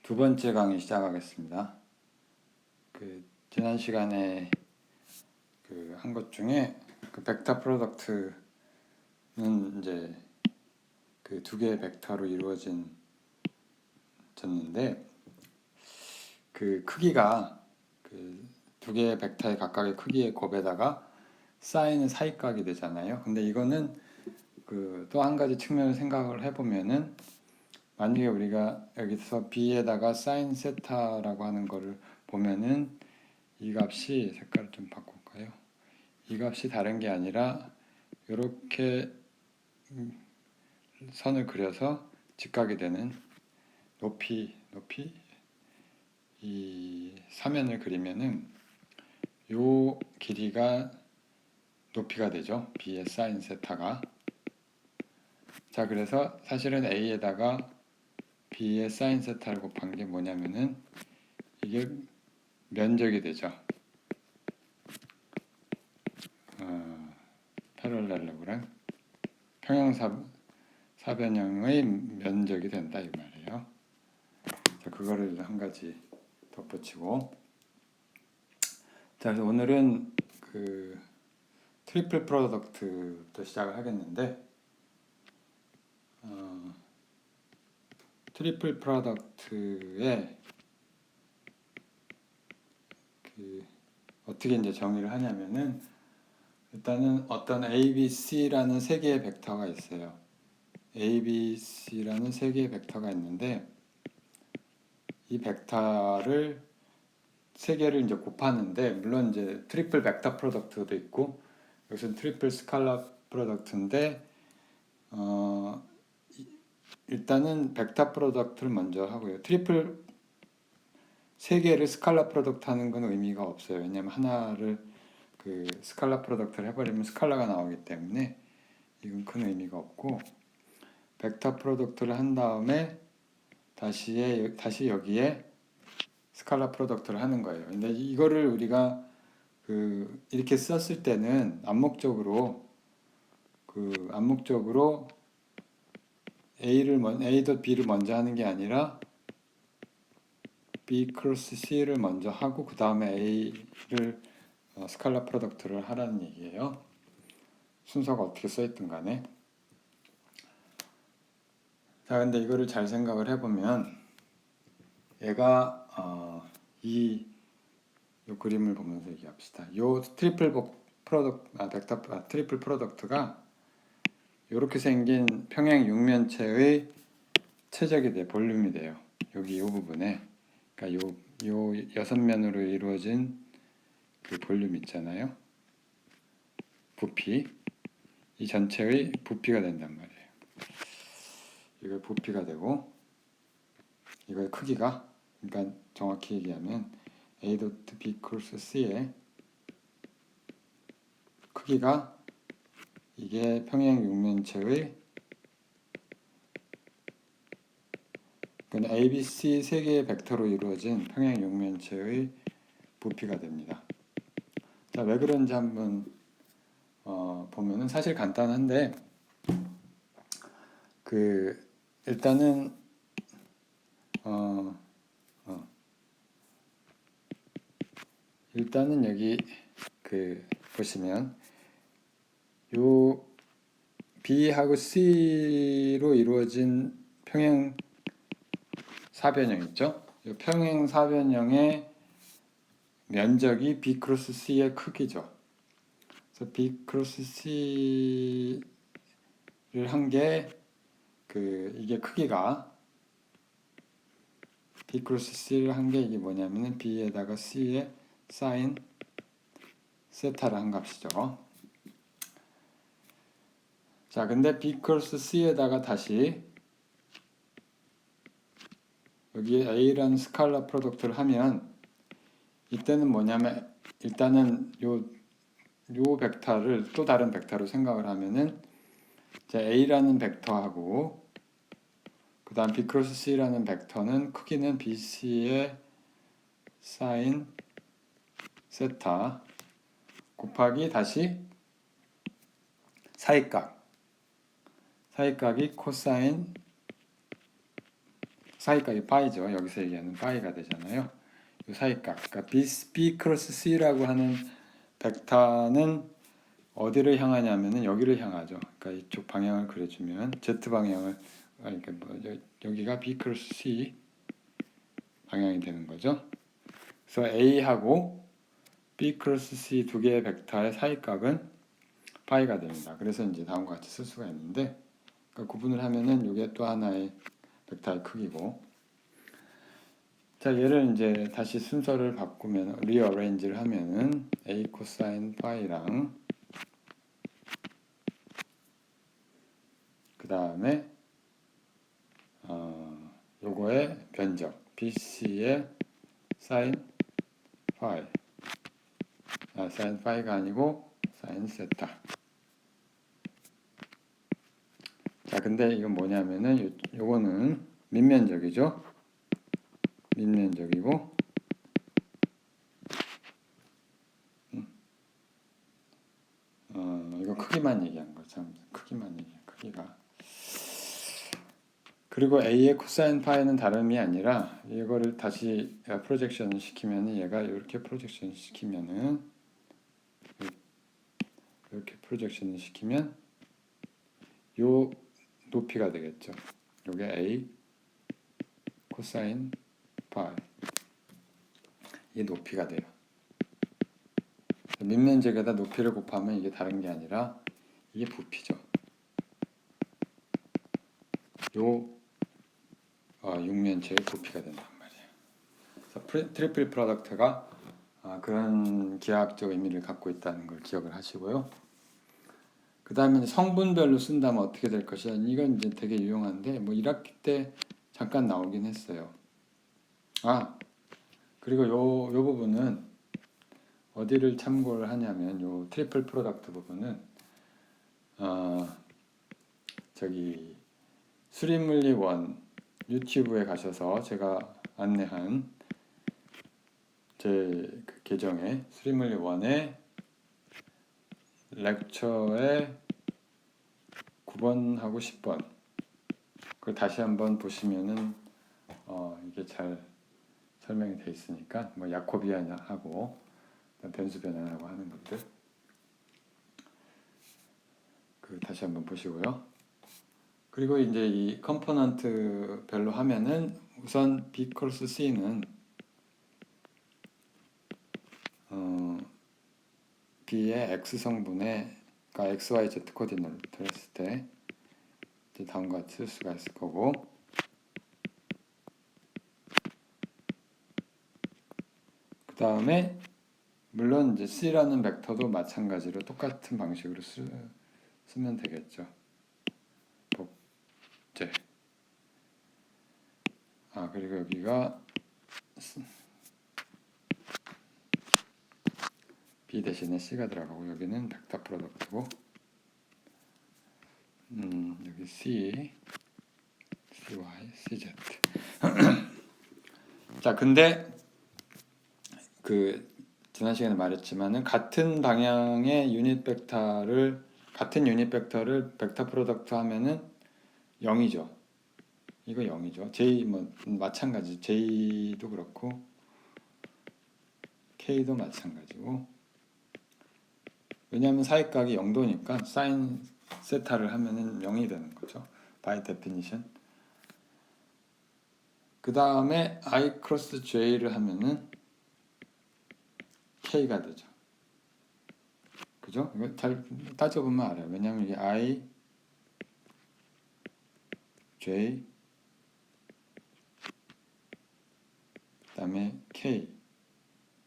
두 번째 강의 시작하겠습니다. 지난 시간에 한 것 중에 벡터 프로덕트는 이제 두 개의 벡터로 이루어졌는데 크기가 두 개의 벡터의 각각의 크기의 곱에다가 쌓이는 사이각이 되잖아요. 근데 이거는 또 한 가지 측면을 생각을 해보면은 만약에 우리가 여기서 b에다가 사인 세타라고 하는 거를 보면은 이 값이 색깔을 좀 바꿀까요? 이 값이 다른 게 아니라 이렇게 선을 그려서 직각이 되는 높이 이 사면을 그리면은 요 길이가 높이가 되죠. b의 사인 세타가. 자, 그래서 사실은 a에다가 b의 사인 세타를 곱한 게 뭐냐면은 이게 면적이 되죠. 패럴렐로그램 평행사변형의 면적이 된다 이 말이에요. 자, 그거를 한 가지 덧붙이고, 자, 그래서 오늘은 트리플 프로덕트부터 시작을 하겠는데, 트리플 프로덕트에 어떻게 이제 정의를 하냐면은 일단은 어떤 A, B, C라는 세 개의 벡터가 있어요. A, B, C라는 세 개의 벡터가 있는데 이 벡터를 세 개를 이제 곱하는데 물론 이제 트리플 벡터 프로덕트도 있고 여기서는 트리플 스칼라 프로덕트인데 일단은 벡터 프로덕트를 먼저 하고요. 트리플 세 개를 스칼라 프로덕트 하는 건 의미가 없어요. 왜냐면 하나를 스칼라 프로덕트를 해버리면 스칼라가 나오기 때문에 이건 큰 의미가 없고 벡터 프로덕트를 한 다음에 다시 여기에 스칼라 프로덕트를 하는 거예요. 근데 이거를 우리가 이렇게 썼을 때는 암묵적으로 A 덧 B를 먼저 하는 게 아니라 B 크로스 C를 먼저 하고 그 다음에 A를 스칼라 프로덕트를 하라는 얘기예요. 순서가 어떻게 써있든 간에. 자, 근데 이거를 잘 생각을 해보면 얘가 이 그림을 보면서 얘기합시다. 요 트리플 프로덕트가 이렇게 생긴 평행 육면체의 최적이 돼, 볼륨이 돼요. 여기 이 부분에, 그러니까 요 여섯 면으로 이루어진 볼륨 있잖아요. 부피, 이 전체의 부피가 된단 말이에요. 이거 부피가 되고, 이거의 크기가, 그러니까 정확히 얘기하면 A 도트 B 크로스 C의 크기가 이게 평행 육면체의 ABC 세 개의 벡터로 이루어진 평행 육면체의 부피가 됩니다. 자, 왜 그런지 한번 보면은 사실 간단한데 일단은 여기 보시면 요 B하고 C로 이루어진 평행 사변형 있죠? 이 평행 사변형의 면적이 B 크로스 C의 크기죠. 그래서 B 크로스 C를 한 게 이게 크기가 B 크로스 C를 한 게 이게 뭐냐면은 B에다가 C의 사인 세타를 한 값이죠. 자, 근데 B 크로스 C에다가 다시 여기에 A라는 스칼라 프로덕트를 하면 이때는 뭐냐면 일단은 요 벡터를 또 다른 벡터로 생각을 하면은 이제 A라는 벡터하고 그 다음 B 크로스 C라는 벡터는 크기는 BC의 사인 세타 곱하기 다시 사이각이 코사인 사이각이 파이죠. 여기서 얘기하는 파이가 되잖아요. 이 사이각, 그러니까 B 크로스 C라고 하는 벡터는 어디를 향하냐면은 여기를 향하죠. 그러니까 이쪽 방향을 그려주면 Z 방향을, 그러니까 뭐 여기가 B 크로스 C 방향이 되는 거죠. 그래서 A하고 B 크로스 C 두 개의 벡터의 사이각은 파이가 됩니다. 그래서 이제 다음과 같이 쓸 수가 있는데, 그러니까 구분을 하면은 이게 또 하나의 벡터의 크기고. 자, 얘를 이제 다시 순서를 바꾸면 리어레인지를 하면은 A 코사인 파이랑 그 다음에 요거의 변적 BC의 사인 파이, 사인 파이가 아니고 사인 세타. 자, 근데 이건 뭐냐면은 요거는 밑면적이죠. 밑면적이고, 이거 크기만 얘기한 거, 참 크기만 얘기한 크기가. 그리고 A의 코사인 파이는 다름이 아니라 이거를 다시 프로젝션 시키면은 얘가 이렇게 프로젝션 시키면은 이렇게 프로젝션 시키면 요 높이가 되겠죠. 요게 A 코사인 파이, 이게 높이가 돼요. 밑면적에다 높이를 곱하면 이게 다른 게 아니라 이게 부피죠. 요 육면체의 부피가 된단 말이에요. 그래서 트리플 프로덕트가 그런 기하학적 의미를 갖고 있다는 걸 기억을 하시고요. 그 다음에 성분별로 쓴다면 어떻게 될 것이냐, 이건 이제 되게 유용한데 뭐 1학기 때 잠깐 나오긴 했어요. 그리고 요 부분은 어디를 참고를 하냐면 요 트리플 프로덕트 부분은 저기 수립물리 1 유튜브에 가셔서 제가 안내한 제 그 계정에 수립물리 1의 렉처의 9번하고 10번 그걸 다시 한번 보시면은 이게 잘 설명이 돼 있으니까 뭐 야코비안하고 변수 변환하고 하는 것들 그 다시 한번 보시고요. 그리고 이제 이 컴포넌트 별로 하면은 우선 B 크로스 C는 B의 X 성분에 그러니까 X, Y, Z 코디네이트를 했을 때 이제 다음과 같이 쓸 수가 있을 거고, 그 다음에 물론 이제 C라는 벡터도 마찬가지로 똑같은 방식으로 쓰면 되겠죠. 복제. 그리고 여기가 B 대신에 C가 들어가고 여기는 벡터 프로덕트고, 여기 C, CY, CZ. 자, 근데 그 지난 시간에 말했지만은 같은 유닛 벡터를 벡터 프로덕트 하면은 0이죠. 이거 0이죠. J 뭐 마찬가지. J도 그렇고 K도 마찬가지고. 왜냐하면 사이각이 0도니까 사인 세타를 하면은 0이 되는 거죠. by definition. 그 다음에 I 크로스 J를 하면은 K가 되죠. 그죠? 이거 잘 따져보면 알아요. 왜냐하면 이게 I, J, 그 다음에 K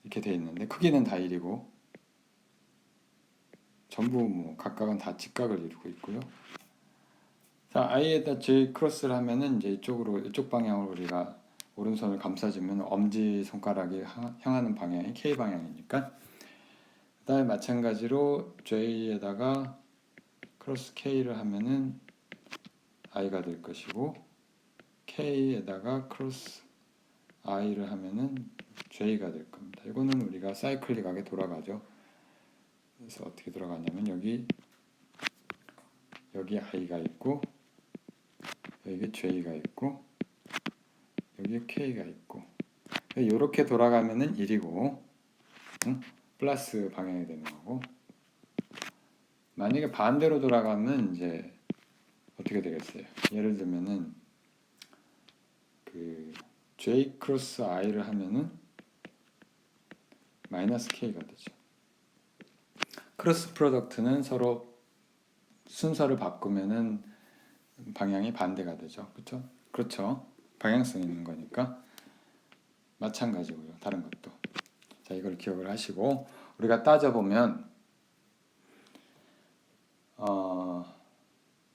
이렇게 돼 있는데 크기는 다 1이고 전부 뭐 각각은 다 직각을 이루고 있고요. 자, I에다 J 크로스를 하면은 이제 이쪽 방향으로 우리가 오른손을 감싸주면 엄지 손가락이 향하는 방향이 K 방향이니까, 그 다음에 마찬가지로 J에다가 크로스 K를 하면은 I가 될 것이고, K에다가 크로스 I를 하면은 J가 될 겁니다. 이거는 우리가 사이클릭하게 돌아가죠. 그래서 어떻게 돌아가냐면 여기 I가 있고 여기 J가 있고 여기 k가 있고 이렇게 돌아가면은 1이고 플러스 방향이 되는 거고 만약에 반대로 돌아가면 이제 어떻게 되겠어요? 예를 들면은 그 j 크로스 i를 하면은 마이너스 k가 되죠. 크로스 프로덕트는 서로 순서를 바꾸면은 방향이 반대가 되죠. 그렇죠? 그렇죠. 방향성 있는 거니까 마찬가지고요. 다른 것도. 자, 이걸 기억을 하시고 우리가 따져보면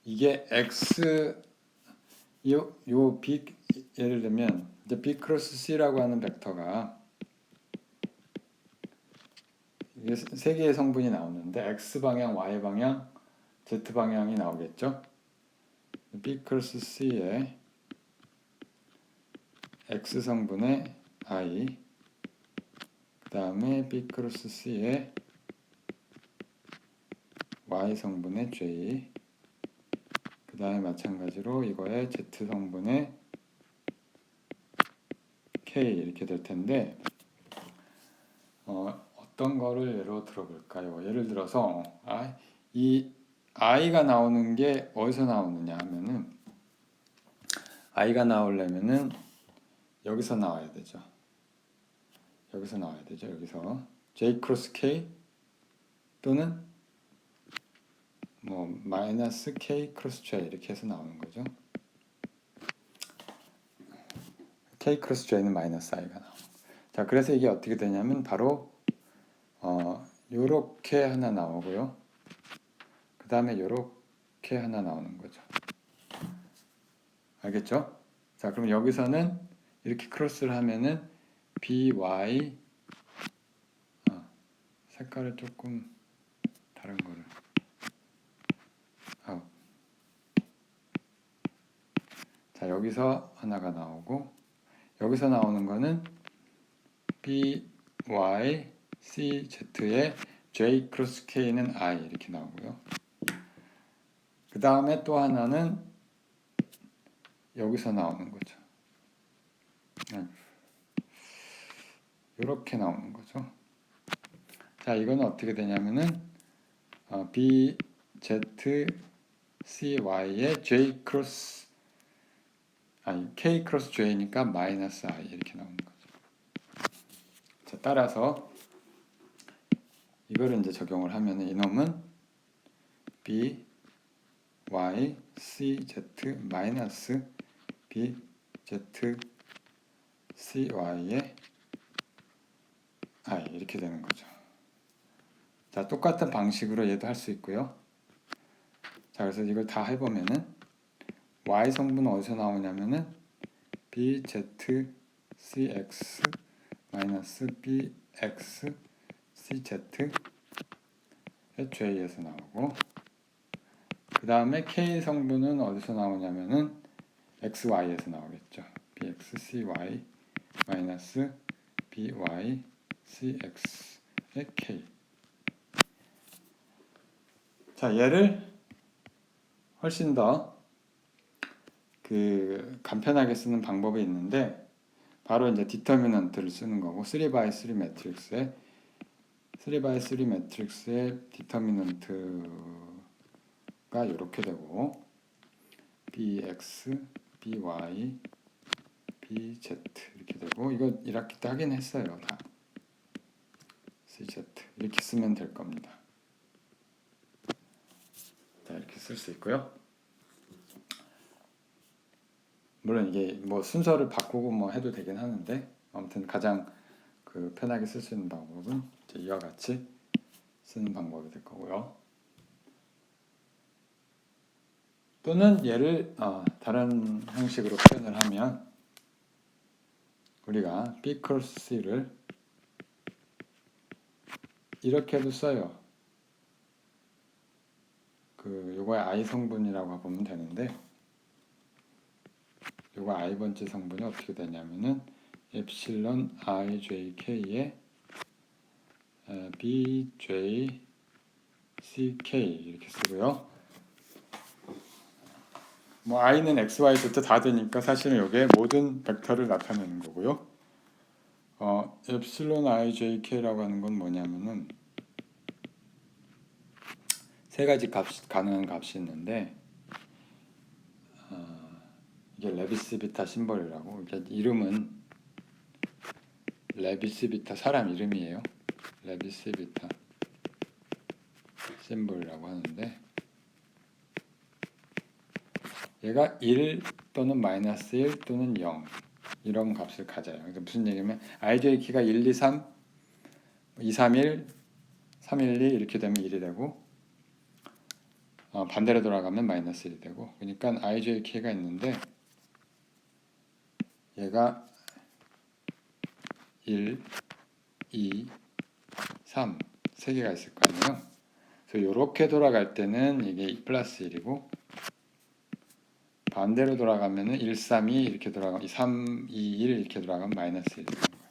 이게 x 요 b 예를 들면 이제 b 크로스 c라고 하는 벡터가 이게 세 개의 성분이 나오는데 x 방향, y 방향, z 방향이 나오겠죠. b 크로스 c에 x 성분의 i 그 다음에 b 크로스 c에 y 성분의 j 그 다음에 마찬가지로 이거에 z 성분의 k 이렇게 될 텐데 어떤 거를 예로 들어볼까요? 예를 들어서 이 i가 나오는 게 어디서 나오느냐 하면은 i가 나오려면은 여기서 나와야 되죠. 여기서 나와야 되죠. 여기서 j 크로스 k 또는 뭐 마이너스 k 크로스 j 이렇게 해서 나오는 거죠. k 크로스 j는 마이너스 i가 나오고. 자, 그래서 이게 어떻게 되냐면 바로 요렇게 하나 나오고요. 그 다음에 요렇게 하나 나오는 거죠. 알겠죠? 자, 그럼 여기서는 이렇게 크로스를 하면은 by 색깔을 조금 다른 거를 자, 여기서 하나가 나오고 여기서 나오는 거는 by c z에 j 크로스 k는 i 이렇게 나오고요. 그 다음에 또 하나는 여기서 나오는 거죠. 이렇게 나오는 거죠. 자, 이거는 어떻게 되냐면은 b z c y에 j 크로스 k 크로스 j니까 마이너스 i 이렇게 나오는 거죠. 자, 따라서 이거를 이제 적용을 하면은 이놈은 b y c z 마이너스 b z c y에 i 이렇게 되는 거죠. 자, 똑같은 방식으로 얘도 할 수 있고요. 자, 그래서 이걸 다 해보면은 y 성분은 어디서 나오냐면은 bz cx 마이너스 bx cz j에서 나오고 그 다음에 k 성분은 어디서 나오냐면은 xy에서 나오겠죠. bx cy 마이너스 by cx의 k. 자, 얘를 훨씬 더 간편하게 쓰는 방법이 있는데 바로 이제 디터미넌트를 쓰는 거고 3x3 매트릭스에 3x3 매트릭스의 디터미넌트가 이렇게 되고 bx, by, bz 이렇게 되고 이거 1학기 때 하긴 했어요. 다 cz 이렇게 쓰면 될 겁니다. 자, 이렇게 쓸 수 있고요. 물론 이게 뭐 순서를 바꾸고 뭐 해도 되긴 하는데 아무튼 가장 편하게 쓸 수 있는 방법은 이제 이와 같이 쓰는 방법이 될 거고요. 또는 얘를 다른 형식으로 표현을 하면 우리가 B 크로스 C를 이렇게도 써요. 요거의 I 성분이라고 보면 되는데 요거 I번째 성분이 어떻게 되냐면은 엡실론 IJK에 BJCK 이렇게 쓰고요. 뭐 i는 x, y, z 다 되니까 사실은 이게 모든 벡터를 나타내는 거고요. epsilon i, j, k라고 하는 건 뭐냐면은 세 가지 가능한 값이 있는데 이게 레비스 비타 심벌이라고. 이게 이름은 레비스 비타 사람 이름이에요. 레비스 비타 심벌이라고 하는데 얘가 1 또는 마이너스 1 또는 0 이런 값을 가져요. 그래서 무슨 얘기냐면 ijk가 1, 2, 3, 2, 3, 1, 3, 1, 2 이렇게 되면 1이 되고 반대로 돌아가면 마이너스 1이 되고, 그러니까 ijk가 있는데 얘가 1, 2, 3 세 개가 있을 거 아니에요. 그래서 이렇게 돌아갈 때는 이게 플러스 1이고 반대로 돌아가면은 1, 3, 2 이렇게 돌아가면 3, 2, 1 이렇게 돌아가면 마이너스 1이 되는 거예요.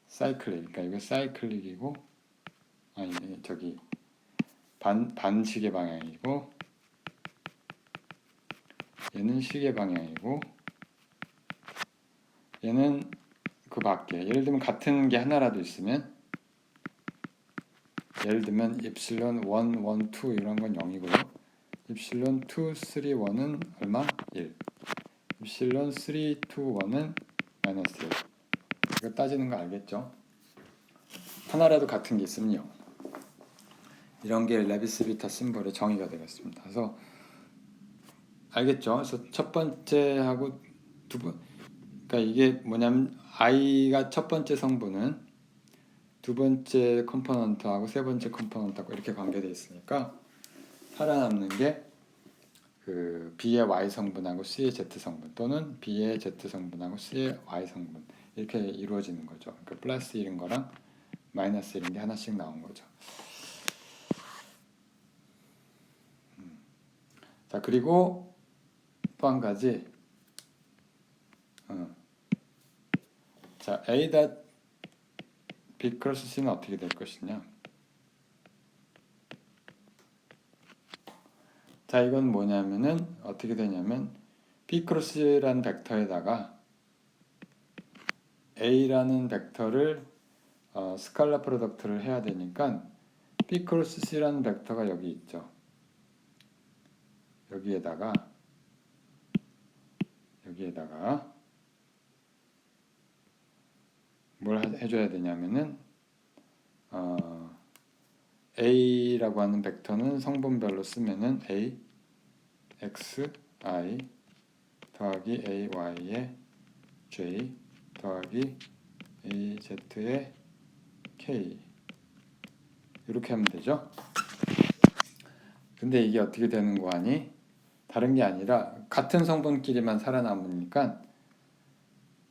사이클릭. 그러니까 이거 사이클릭이고 아니 저기 반시계 방향이고 얘는 시계 방향이고 얘는 그 밖에 예를 들면 같은 게 하나라도 있으면 예를 들면 epsilon 1, 1, 2 이런 건 0이고요. epsilon 2, 3, 1은 얼마? 1. epsilon 3, 2, 1은 마이너스 1. 이거 따지는 거 알겠죠? 하나라도 같은 게 있으면 0. 이런 게 레비스 비타 심벌의 정의가 되겠습니다. 그래서 알겠죠? 그래서 첫 번째하고 두 번, 그러니까 이게 뭐냐면 i가 첫 번째 성분은 두 번째 컴포넌트하고 세 번째 컴포넌트하고 이렇게 관계되어 있으니까 살아남는 게 그 B의 Y 성분하고 C의 Z 성분 또는 B의 Z 성분하고 C의 Y 성분 이렇게 이루어지는 거죠. 그러니까 플러스 1인 거랑 마이너스 1인 게 하나씩 나온 거죠. 자, 그리고 또 한 가지 자, A B 크로스 C는 어떻게 될 것이냐. 자, 이건 뭐냐면은 어떻게 되냐면 B 크로스라는 벡터에다가 A라는 벡터를 스칼라 프로덕트를 해야 되니까 B 크로스 C라는 벡터가 여기 있죠. 여기에다가 뭘 해줘야 되냐면은 A라고 하는 벡터는 성분별로 쓰면은 A, X, I 더하기 A, Y의 J 더하기 A, Z의 K 이렇게 하면 되죠. 근데 이게 어떻게 되는 거 아니? 다른 게 아니라 같은 성분끼리만 살아남으니까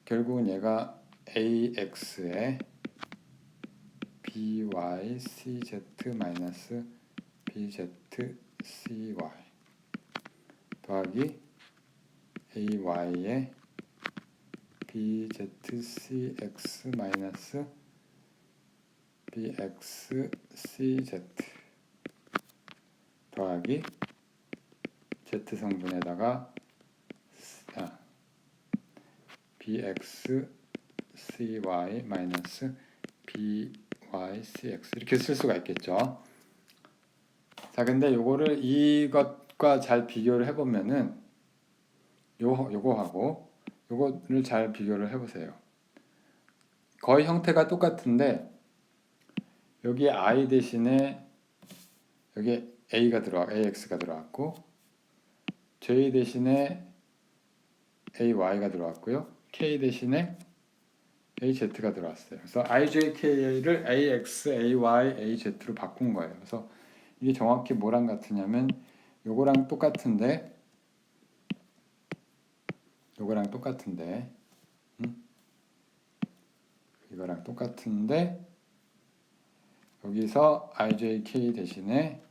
결국은 얘가 AX에 BY, CZ 마이너스 BZ, CY 더하기 AY에 BZ, CX 마이너스 BX, CZ 더하기 Z 성분에다가 BX, CY 마이너스 BY, CX 이렇게 쓸 수가 있겠죠. 자, 근데 요거를 이것과 잘 비교를 해보면은 요거하고 요거를 잘 비교를 해보세요. 거의 형태가 똑같은데 여기 I 대신에 여기 AX가 들어왔고 J 대신에 AY가 들어왔고요. K 대신에 AZ가 들어왔어요. 그래서 IJK를 AX, AY, AZ로 바꾼 거예요. 그래서 이게 정확히 뭐랑 같으냐면 요거랑 똑같은데 이거랑 똑같은데 여기서 IJK 대신에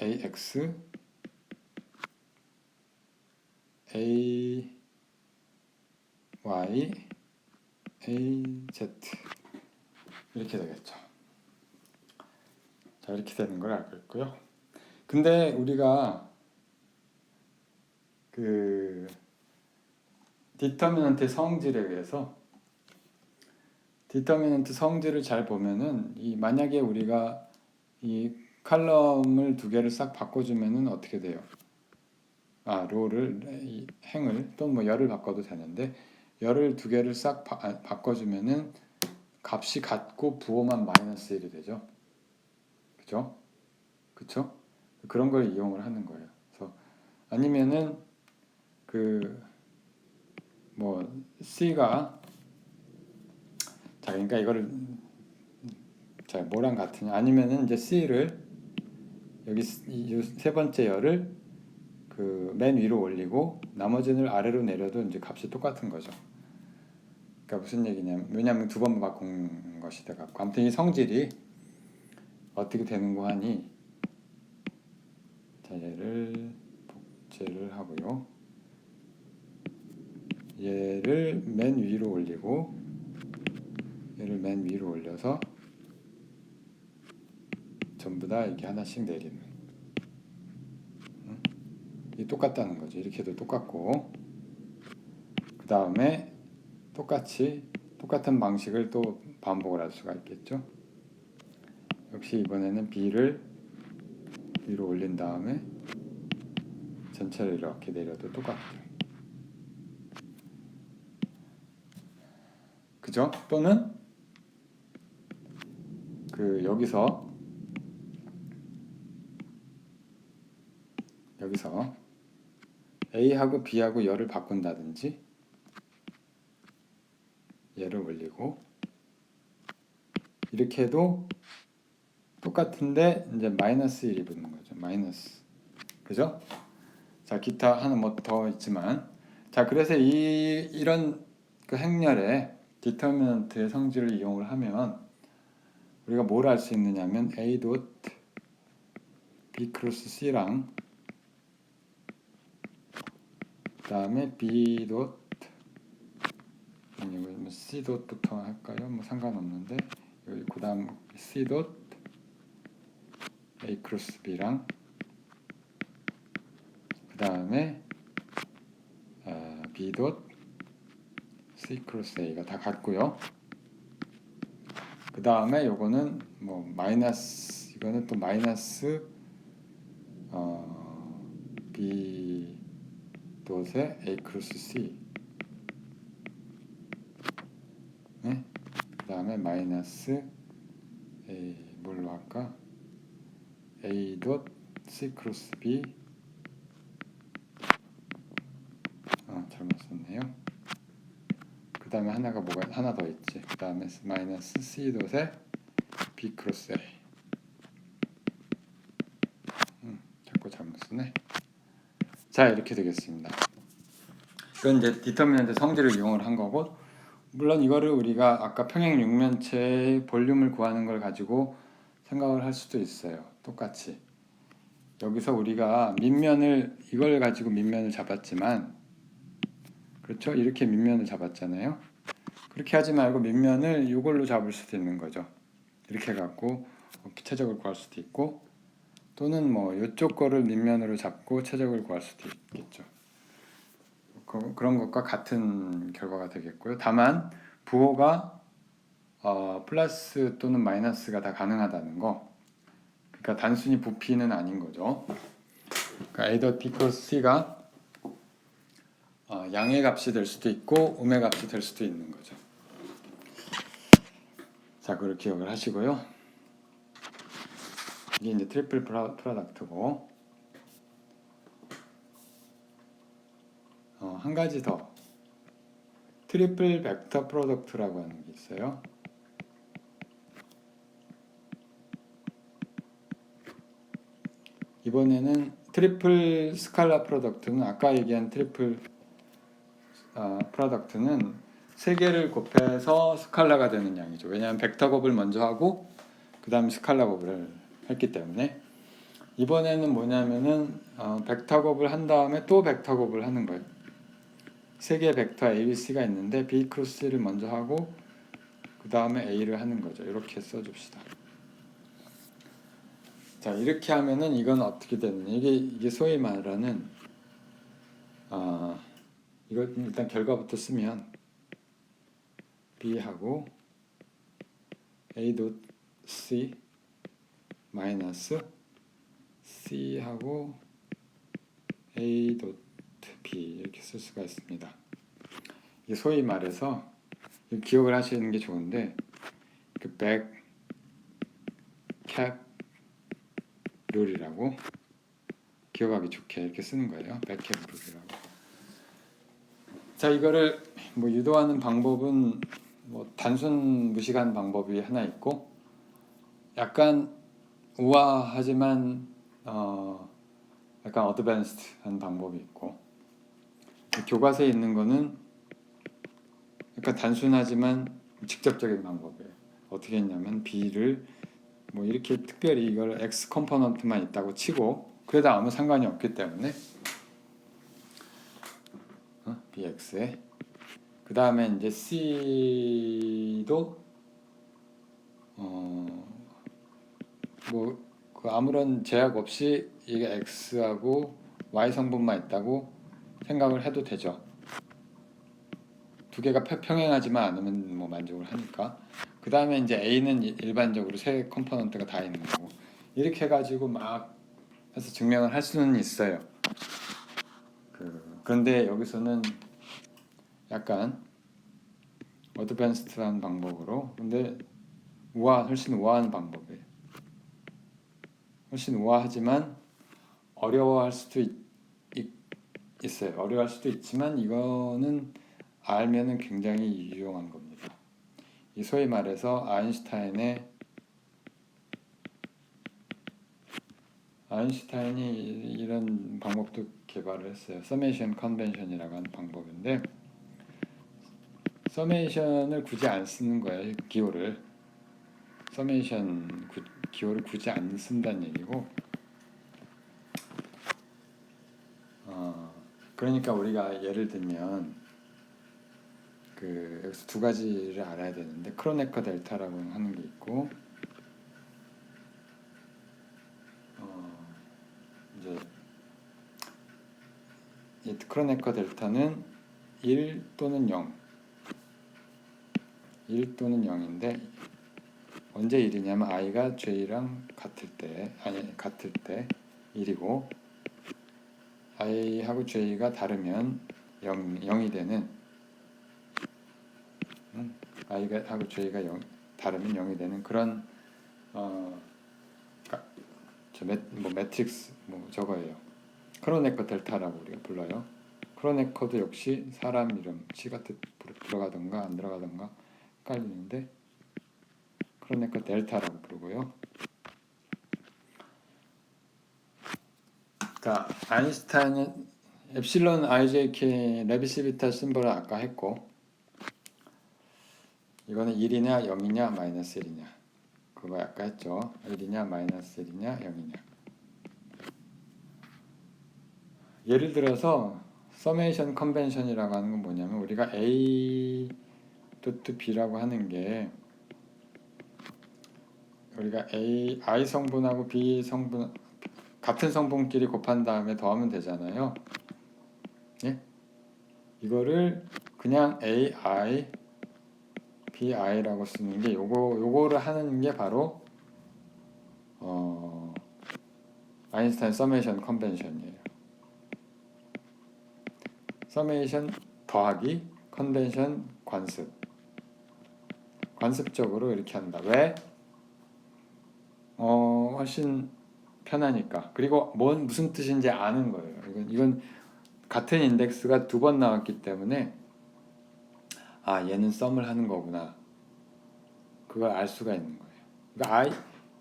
AX, AY, AZ 이렇게 되겠죠. 자, 이렇게 되는 걸 알고 있고요. 근데 우리가 그 디터미넌트의 성질에 의해서 디터미넌트 성질을 잘 보면은 만약에 우리가 이 칼럼을 두 개를 싹 바꿔주면은 어떻게 돼요? 로를 행을 또는 뭐 열을 바꿔도 되는데 열을 두 개를 싹 바꿔주면은 값이 같고 부호만 마이너스 1이 되죠. 그죠? 그쵸? 그런 걸 이용을 하는 거예요. 그래서 아니면은 뭐 C가 그러니까 이거를 뭐랑 같으냐? 아니면은 이제 C를 여기 이 세 번째 열을 맨 위로 올리고 나머지는 아래로 내려도 이제 값이 똑같은 거죠. 그러니까 무슨 얘기냐면 왜냐하면 두 번 바꾼 것이 돼갖고 아무튼 이 성질이 어떻게 되는 거 하니 얘를 복제를 하고요. 얘를 맨 위로 올리고 얘를 맨 위로 올려서 전부 다 이렇게 하나씩 내리는 이 똑같다는 거죠. 이렇게 해도 똑같고 그 다음에 똑같은 방식을 또 반복을 할 수가 있겠죠. 역시 이번에는 B를 위로 올린 다음에 전체를 이렇게 내려도 똑같고요. 그죠? 또는 여기서 A하고 B하고 열을 바꾼다든지 얘를 올리고 이렇게 해도 똑같은데 이제 마이너스 1이 붙는 거죠. 마이너스. 그죠? 자, 기타 하나 뭐 더 있지만 자, 그래서 이런 행렬에 디터미넌트의 성질을 이용을 하면 우리가 뭘 할 수 있느냐면 A 닷 B 크로스 C랑 그 다음에 B 닷 아니면 C 닷부터 할까요? 뭐 상관없는데 여기 그 다음 C 닷 A 크로스 B랑 그 다음에 B 닷 C 크로스 A가 다 같고요. 그 다음에 요거는 뭐 마이너스 이거는 또 마이너스 B 닷에 A 크로스 C 네? 그 다음에 마이너스 뭘로 할까? A 닷 C 크로스 B 잘못 썼네요. 그 다음에 하나 더 있지. 그 다음에 마이너스 C 닷에 B 크로스 A 자꾸 잘못 쓰네. 자, 이렇게 되겠습니다. 이건 이제 디터미넌트 성질을 이용을 한 거고 물론 이거를 우리가 아까 평행 육면체의 볼륨을 구하는 걸 가지고 생각을 할 수도 있어요. 똑같이 여기서 우리가 이걸 가지고 밑면을 잡았지만 그렇죠? 이렇게 밑면을 잡았잖아요. 그렇게 하지 말고 밑면을 이걸로 잡을 수도 있는 거죠. 이렇게 해갖고 최적을 구할 수도 있고 또는 뭐 이쪽 거를 밑면으로 잡고 최적을 구할 수도 있겠죠. 그런 것과 같은 결과가 되겠고요. 다만 부호가 플러스 또는 마이너스가 다 가능하다는 거. 그러니까 단순히 부피는 아닌 거죠. 그러니까 A 닷 B 크로스 C가 양의 값이 될 수도 있고 음의 값이 될 수도 있는 거죠. 자, 그걸 기억을 하시고요. 이게 이제 트리플 프로덕트고 한 가지 더 트리플 벡터 프로덕트라고 하는 게 있어요. 이번에는 트리플 스칼라 프로덕트는 아까 얘기한 트리플 프로덕트는 세 개를 곱해서 스칼라가 되는 양이죠. 왜냐하면 벡터 곱을 먼저 하고 그 다음에 스칼라 곱을 했기 때문에 이번에는 뭐냐면은 벡터 곱을 한 다음에 또 벡터 곱을 하는 거예요. 세 개의 벡터 A, B, C가 있는데 B 크로스 C를 먼저 하고 그 다음에 A를 하는 거죠. 이렇게 써줍시다. 자, 이렇게 하면은 이건 어떻게 되느냐, 이게 소위 말하는 이거 일단 결과부터 쓰면 B하고 A.C 마이너스 C하고 A.B 이렇게 쓸 수가 있습니다. 이게 소위 말해서 기억을 하시는 게 좋은데, 그 백캡 룰이라고 기억하기 좋게 이렇게 쓰는 거예요. 백캡 룰이라고. 자, 이거를 뭐 유도하는 방법은 뭐 단순 무식한 방법이 하나 있고, 약간 우아하지만 약간 어드밴스드한 방법이 있고, 교과서에 있는 거는 약간 단순하지만 직접적인 방법이에요. 어떻게 했냐면 B를 뭐 이렇게 특별히 이걸 X 컴포넌트만 있다고 치고, 그래도 아무 상관이 없기 때문에 BX에 그 다음에 이제 C도 뭐 그 아무런 제약 없이 이게 X하고 Y 성분만 있다고 생각을 해도 되죠. 두 개가 평행하지만 않으면 뭐 만족을 하니까. 그 다음에 이제 A는 일반적으로 세 컴포넌트가 다 있는 거고, 이렇게 해가지고 막 해서 증명을 할 수는 있어요. 그런데 여기서는 약간 어드밴스드한 방법으로, 근데 훨씬 우아한 방법이에요. 훨씬 우아하지만 어려워할 수도 있어요. 어려워할 수도 있지만 이거는 알면은 굉장히 유용한 겁니다. 이 소위 말해서 아인슈타인이 이런 방법도 개발을 했어요. 서메이션 컨벤션이라고 하는 방법인데, 서메이션을 굳이 안 쓰는 거예요. 기호를 굳이 안 쓴다는 얘기고, 그러니까 우리가 예를 들면 여기서 두 가지를 알아야 되는데, 크로네커 델타라고 하는 게 있고, 이제 이 크로네커 델타는 1 또는 0, 1 또는 0인데 언제 1이냐면 i가 j랑 같을 때 1이고, i하고 j가 다르면 0이 되는, i하고 j가 다르면 0이 되는 그런 매트릭스 저거예요. 크로네커 델타라고 우리가 불러요. 크로네커도 역시 사람 이름 C가 들어가던가 안 들어가던가 헷갈리는데 크로네커 델타라고 부르고요. 그러니까 아인슈타인은 엡실론 IJK 레비시비타 심벌을 아까 했고, 이거는 1이냐 0이냐 마이너스 1이냐 그거 아까 했죠. 1이냐 마이너스 1이냐 0이냐. 예를 들어서 서메이션 컨벤션이라고 하는 건 뭐냐면, 우리가 A 도트 B라고 하는 게 우리가 I 성분하고 B 성분 같은 성분끼리 곱한 다음에 더하면 되잖아요. 예? 이거를 그냥 AI, BI라고 쓰는 게 요거를 하는 게 바로 아인슈타인 서메이션 컨벤션이에요. 서메이션 더하기 컨벤션 관습적으로 이렇게 한다. 왜? 훨씬 편하니까. 그리고 무슨 뜻인지 아는 거예요. 이건 같은 인덱스가 두 번 나왔기 때문에 얘는 썸을 하는 거구나, 그걸 알 수가 있는 거예요. 그러니까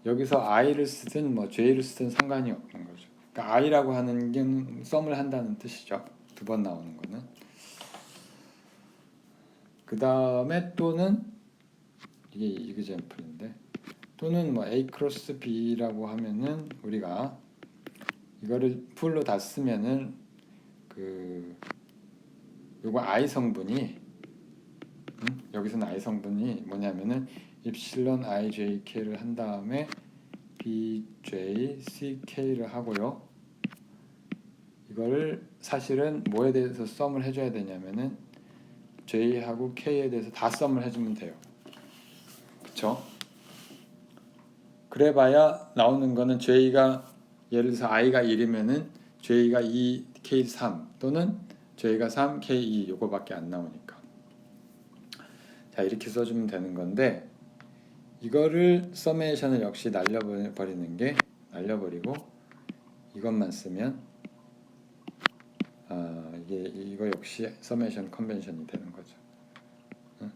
여기서 i를 쓰든 j를 쓰든 상관이 없는 거죠. 그러니까 i라고 하는 게 썸을 한다는 뜻이죠. 두 번 나오는 거는. 그 다음에 또는 이게 이그젠플인데, 또는 A 크로스 B라고 하면은 우리가 이거를 풀로 다 쓰면은 요거 I 성분이 여기서는 I 성분이 뭐냐면은 입실론 IJK를 한 다음에 BJCK를 하고요. 이거를 사실은 뭐에 대해서 썸을 해줘야 되냐면은 J하고 K에 대해서 다 썸을 해주면 돼요. 그쵸? 그래봐야 나오는 거는 J가 예를 들어서 I가 1이면은 J가 2, K 3 또는 J가 3, K 2 요거밖에 안 나오니까. 자, 이렇게 써주면 되는 건데 이거를 서메이션을 역시 날려버리는 게 날려버리고 이것만 쓰면 이거 역시 서메이션 컨벤션이 되는 거죠. 응?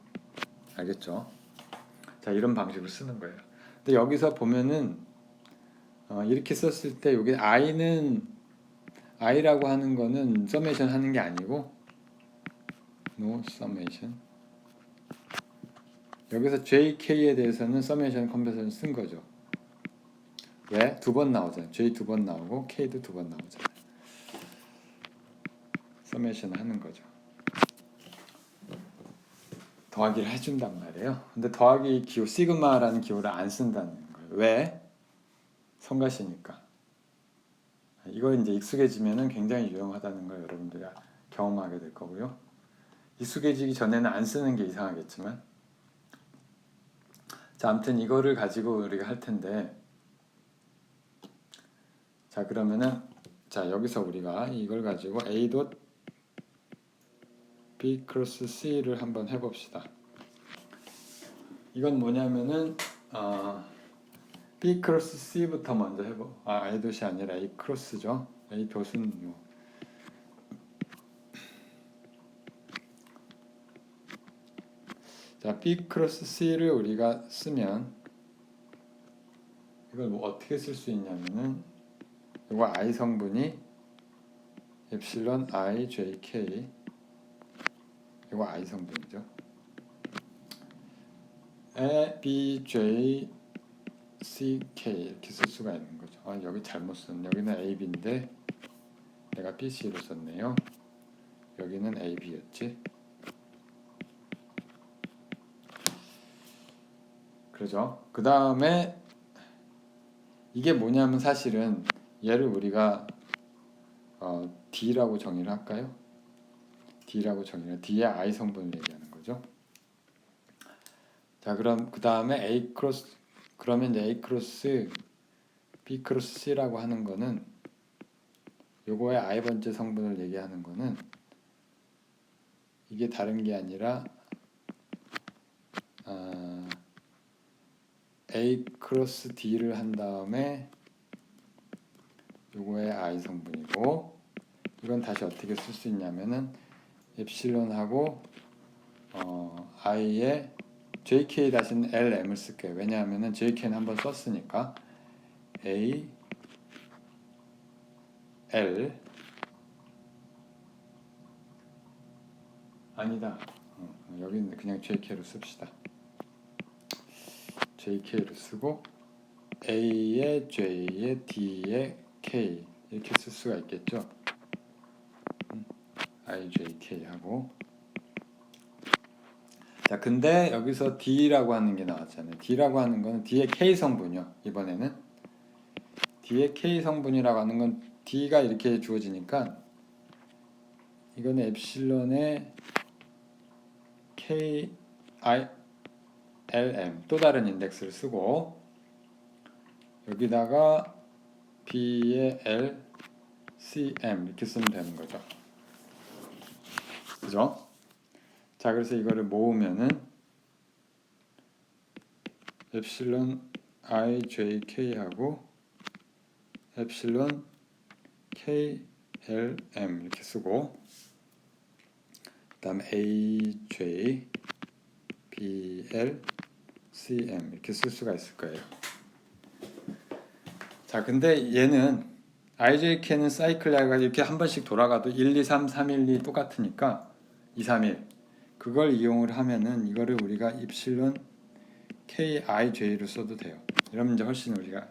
알겠죠? 자, 이런 방식으로 쓰는 거예요. 근데 여기서 보면은 이렇게 썼을 때 여기 I라고 하는 거는 서메이션 하는 게 아니고 no summation. 여기서 JK에 대해서는 서메이션 컨벤션을 쓴 거죠. 왜? 두 번 나오잖아요. J 두 번 나오고 K도 두 번 나오잖아요. 서메이션 하는 거죠. 더하기를 해준단 말이에요. 근데 더하기 기호 시그마라는 기호를 안 쓴다는 거예요. 왜? 성가시니까. 이거 이제 익숙해지면은 굉장히 유용하다는 걸 여러분들이 경험하게 될 거고요. 익숙해지기 전에는 안 쓰는 게 이상하겠지만, 자, 아무튼 이거를 가지고 우리가 할 텐데, 자, 그러면은 자, 여기서 우리가 이걸 가지고 A B 크로스 C를 한번 해봅시다. 이건 뭐냐면은 B 크로스 C부터 먼저 A 돛이 아니라 A 크로스죠. A 돛은 뭐 자, B 크로스 C를 우리가 쓰면 이걸 뭐 어떻게 쓸 수 있냐면은 이거 I 성분이 엡실론 I J K 이거 I 성분이죠. 에 B J C K 이렇게 쓸 수가 있는 거죠. 여기 잘못 썼네. 여기는 A B인데 내가 B C로 썼네요. 여기는 A B였지. 그죠? 그 다음에 이게 뭐냐면 사실은 얘를 우리가 D라고 정의를 할까요? D라고 정의를 D의 I 성분을 얘기하는 거죠. 자, 그럼 그 다음에 A 크로스 그러면 이제 A 크로스 B 크로스 C라고 하는 거는 요거의 I 번째 성분을 얘기하는 거는 이게 다른 게 아니라 A 크로스 D를 한 다음에 요거의 I 성분이고 이건 다시 어떻게 쓸 수 있냐면은 엡실론하고 I의 JK 다시는 LM을 쓸게요. 왜냐하면은 JK는 한번 썼으니까 A L 아니다. 여기는 그냥 JK로 씁시다. JK로 쓰고 A의 J의 D의 K 이렇게 쓸 수가 있겠죠. IJK 하고 자, 근데 여기서 D라고 하는 게 나왔잖아요. D라고 하는 거는 D의 K 성분이요. 이번에는 D의 K 성분이라고 하는 건 D가 이렇게 주어지니까 이거는 엡실론의 K I LM 또 다른 인덱스를 쓰고 여기다가 B의 L CM 이렇게 쓰면 되는 거죠. 그죠? 자, 그래서 이거를 모으면은 엡실론 IJK하고 엡실론 KLM 이렇게 쓰고 그 다음에 AJ BL CM 이렇게 쓸 수가 있을 거예요. 자, 근데 얘는 IJK는 사이클 이렇게 한 번씩 돌아가도 1, 2, 3, 3, 1, 2 똑같으니까 2, 3, 1 그걸 이용을 하면은 이거를 우리가 입실론 KIJ로 써도 돼요. 이러면 이제 훨씬 우리가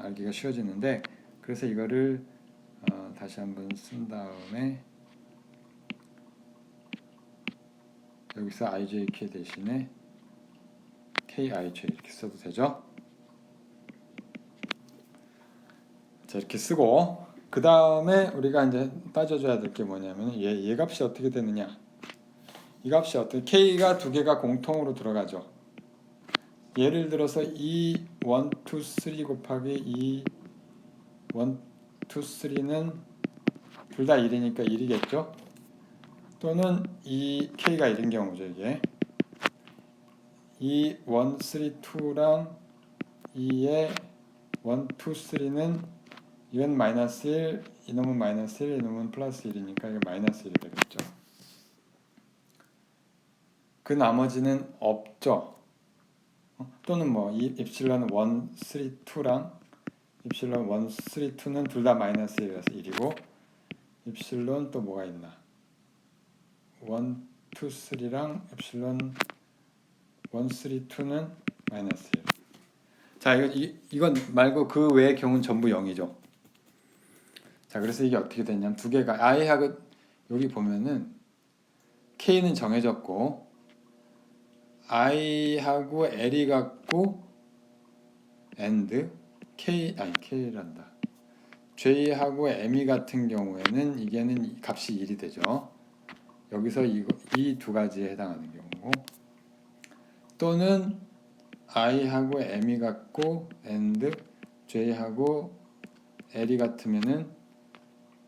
알기가 쉬워지는데 그래서 이거를 다시 한번 쓴 다음에 여기서 IJK 대신에 KIJ 이렇게 써도 되죠. 자, 이렇게 쓰고 그 다음에 우리가 이제 따져줘야 될 게 뭐냐면 얘 값이 어떻게 되느냐. 이 값이 어떻게 k가 두 개가 공통으로 들어가죠. 예를 들어서 2, 1, 2, 3 곱하기 2, 1, 2, 3는 둘 다 1이니까 1이겠죠. 또는 이 k가 1인 경우죠. 이게 2, 1, 3, 2랑 2의 1, 2, 3는 이건 마이너스 1, 이놈은 마이너스 1, 이놈은 플러스 1이니까 이게 마이너스 1이 되겠죠. 그 나머지는 없죠. 또는 뭐 이 입실론 1, 3, 2랑 입실론 1, 3, 2는 둘 다 마이너스 1이라서 1이고 입실론 또 뭐가 있나 1, 2, 3랑 입실론 1, 3, 2는 마이너스 1. 자, 이건 말고 그 외의 경우는 전부 0이죠. 자, 그래서 이게 어떻게 되냐면 두 개가 i하고 여기 보면은 k는 정해졌고 i하고 l이 같고 and k란다. j하고 m이 같은 경우에는 이게는 값이 1이 되죠. 여기서 이 두 가지에 해당하는 경우고 또는 i하고 m이 같고 and j하고 l이 같으면은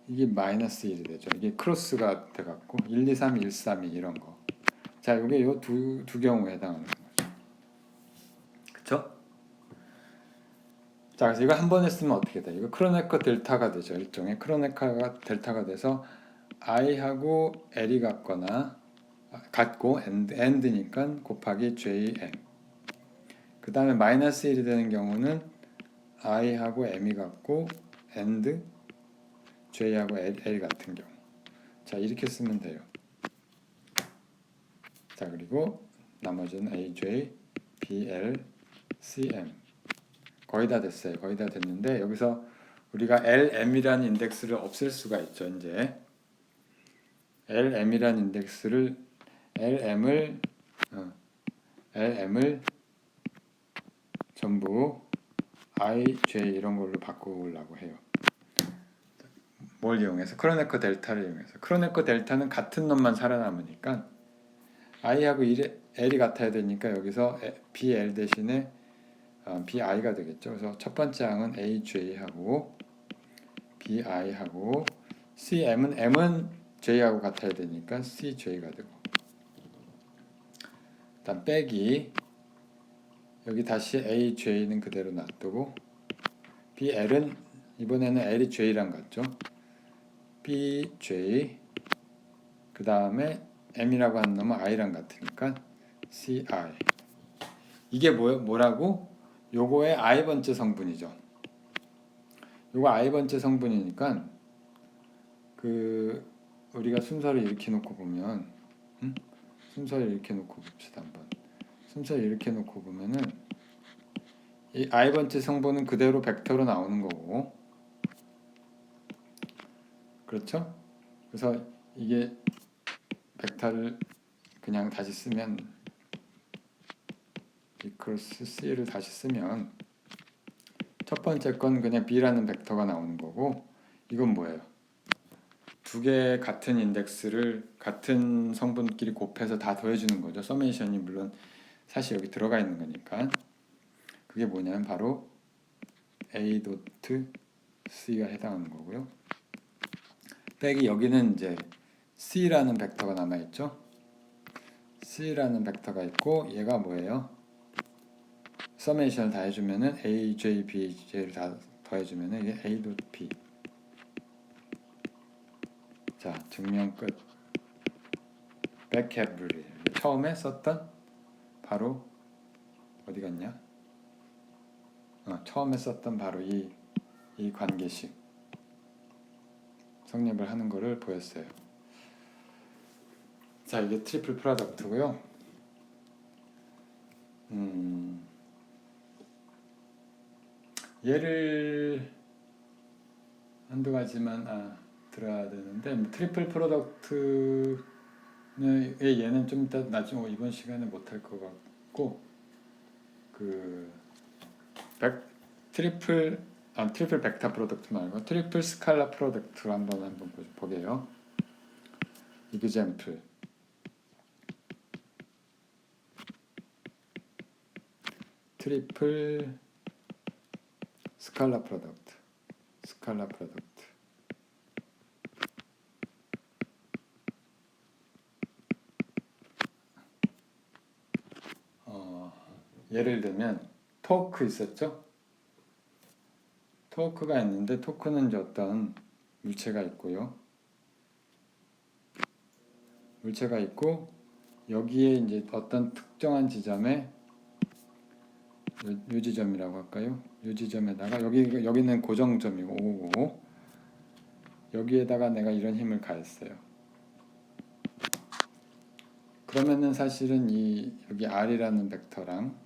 이게 마이너스 1이 되죠. 이게 크로스가 돼갖고 1, 2, 3, 1, 3, 2 이런 거. 자, 이게 요 두 경우에 해당하는 거죠. 그쵸? 자, 그래서 이거 한 번 했으면 어떻게 돼? 이거 크로네커 델타가 되죠. 일종의 크로네커가 델타가 돼서 i하고 l이 같고 and니까 곱하기 jm. 그 다음에 마이너스 1이 되는 경우는 i하고 m이 같고 and j하고 l 같은 경우. 자, 이렇게 쓰면 돼요. 자, 그리고 나머지는 aj, bl, cm. 거의 다 됐어요. 거의 다 됐는데 여기서 우리가 lm이라는 인덱스를 없앨 수가 있죠. 이제 lm이라는 인덱스를 lm을 전부 i, j 이런 걸로 바꾸려고 해요. 뭘 이용해서? 크로네커 델타를 이용해서. 크로네커 델타는 같은 놈만 살아남으니까 i하고 l이 같아야 되니까 여기서 bl 대신에 bi가 되겠죠. 그래서 첫 번째 항은 aj하고 bi하고 m은 j하고 같아야 되니까 cj가 되고 일단 빼기 여기 다시 aj는 그대로 놔두고 bl은 이번에는 l이 j랑 같죠. bj 그 다음에 m이라고 하는 놈은 i랑 같으니까 ci. 이게 뭐라고? 요거의 i번째 성분이죠. 요거 i번째 성분이니까 그 우리가 순서를 이렇게 놓고 보면 순서를 이렇게 놓고 봅시다 한번. 순서를 이렇게 놓고 보면은 이 i번째 성분은 그대로 벡터로 나오는 거고 그렇죠? 그래서 이게 벡터를 그냥 다시 쓰면 equals c를 다시 쓰면 첫 번째 건 그냥 b라는 벡터가 나오는 거고 이건 뭐예요? 두 개 같은 인덱스를 같은 성분끼리 곱해서 다 더해주는 거죠. 서메이션이 물론 사실 여기 들어가 있는 거니까 그게 뭐냐면 바로 a 도트 c가 해당하는 거고요. 빼기 여기는 이제 c라는 벡터가 남아있죠. c라는 벡터가 있고 얘가 뭐예요? 서메이션을 다 해주면은 a, j, b, j를 다 더해주면은 이게 a 도트 b. 자, 증명 끝. 백해브리 처음에 썼던 바로 어디 갔냐? 처음에 썼던 바로 이 관계식 성립을 하는 거를 보였어요. 자, 이게 트리플 프로덕트고요. 얘를 한두 가지만 들어야 되는데 트리플 프로덕트는 얘는 좀 이따 나중에 이번 시간에 못할 것 같고 트리플 트리플 벡터 프로덕트 말고 트리플 스칼라 프로덕트로 한번 보게요. example 트리플 스칼라 프로덕트 예를 들면 토크 있었죠? 토크가 있는데 토크는 이제 어떤 물체가 있고요. 물체가 있고 여기에 이제 어떤 특정한 지점에 요 지점이라고 할까요? 요 지점에다가 여기는 고정점이고 O고 여기에다가 내가 이런 힘을 가했어요. 그러면은 사실은 여기 R이라는 벡터랑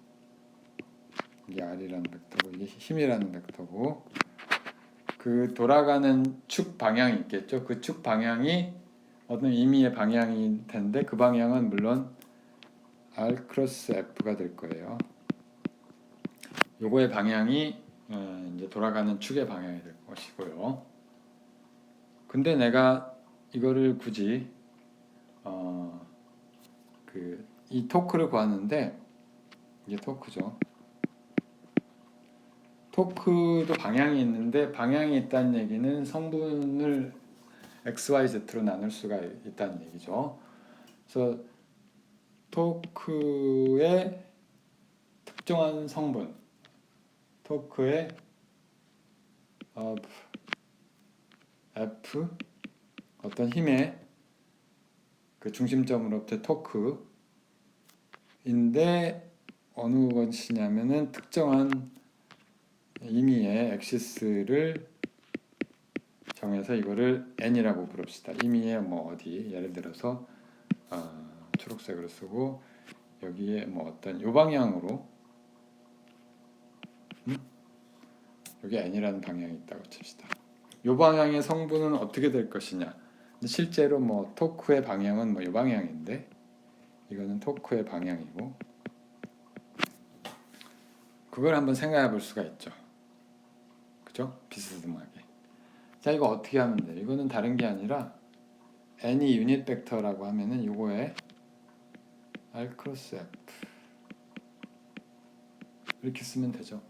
이게 R이라는 벡터고 이게 힘이라는 벡터고 그 돌아가는 축 방향이 있겠죠. 그 축 방향이 어떤 의미의 방향일 텐데 그 방향은 물론 R 크로스 F가 될 거예요. 요거의 방향이 이제 돌아가는 축의 방향이 될 것이고요. 근데 내가 이거를 굳이 이 토크를 구하는데 이게 토크죠. 토크도 방향이 있는데 방향이 있다는 얘기는 성분을 x, y, z로 나눌 수가 있다는 얘기죠. 그래서 토크의 특정한 성분, 토크의 F 어떤 힘의 그 중심점으로부터 토크인데 어느 것이냐면은 특정한 임의의 엑시스를 정해서 이거를 n이라고 부릅시다. 임의의 뭐 어디 예를 들어서 초록색으로 쓰고 여기에 뭐 어떤 요 방향으로 여기 n이라는 방향이 있다고 칩시다. 요 방향의 성분은 어떻게 될 것이냐? 실제로 뭐 토크의 방향은 뭐 요 방향인데 이거는 토크의 방향이고 그걸 한번 생각해 볼 수가 있죠. 그죠? 비스듬하게. 자, 이거 어떻게 하면 돼? 이거는 다른 게 아니라 n이 유닛 벡터라고 하면은 요거에 R 크로스 F 이렇게 쓰면 되죠.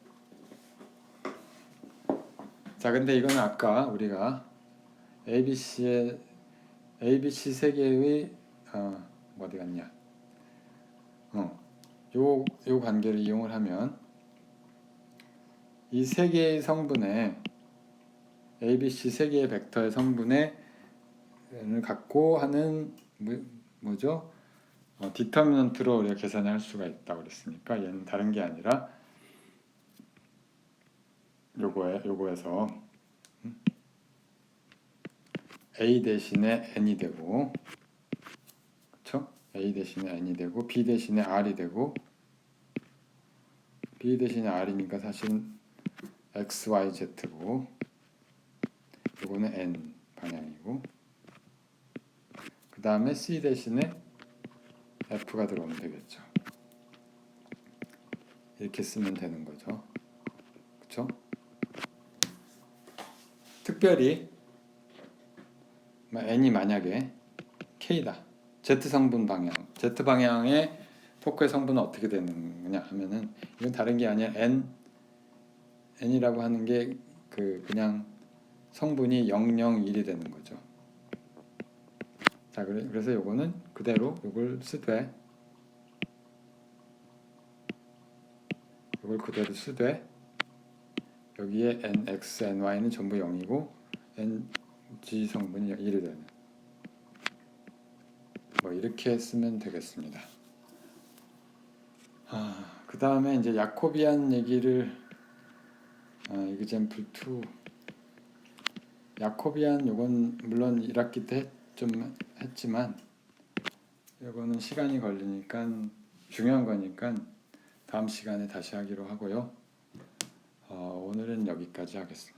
자, 근데 이거는 아까 우리가 ABC 세 개의 어디 갔냐? 요 관계를 이용을 하면 이 세 개의 성분에 ABC 세 개의 벡터의 성분을 갖고 하는 뭐죠? 디터미넌트로 우리가 계산할 수가 있다고 그랬으니까 얘는 다른 게 아니라 요거에서 A 대신에 n이 되고 그쵸? A 대신에 n이 되고 B 대신에 r이 되고 B 대신에 r이니까 사실은 x, y, z고 요거는 n 방향이고 그 다음에 C 대신에 F가 들어오면 되겠죠. 이렇게 쓰면 되는 거죠. 그쵸? 특별히 n이 만약에 K다. Z 성분 방향, Z 방향의 토크의 성분은 어떻게 되느냐 하면은 이건 다른 게 아니라 n이라고 하는 게 그냥 성분이 0, 0, 1이 되는 거죠. 자, 그래서 요거는 그대로 요걸 그대로 쓰되 여기에 nx, ny는 전부 0이고 ng 성분이 1이 되는 뭐 이렇게 쓰면 되겠습니다. 그 다음에 이제 야코비안 얘기를 example 2 야코비안 요건 물론 1학기 때 좀 했지만 요거는 시간이 걸리니까 중요한 거니까 다음 시간에 다시 하기로 하고요. 오늘은 여기까지 하겠습니다.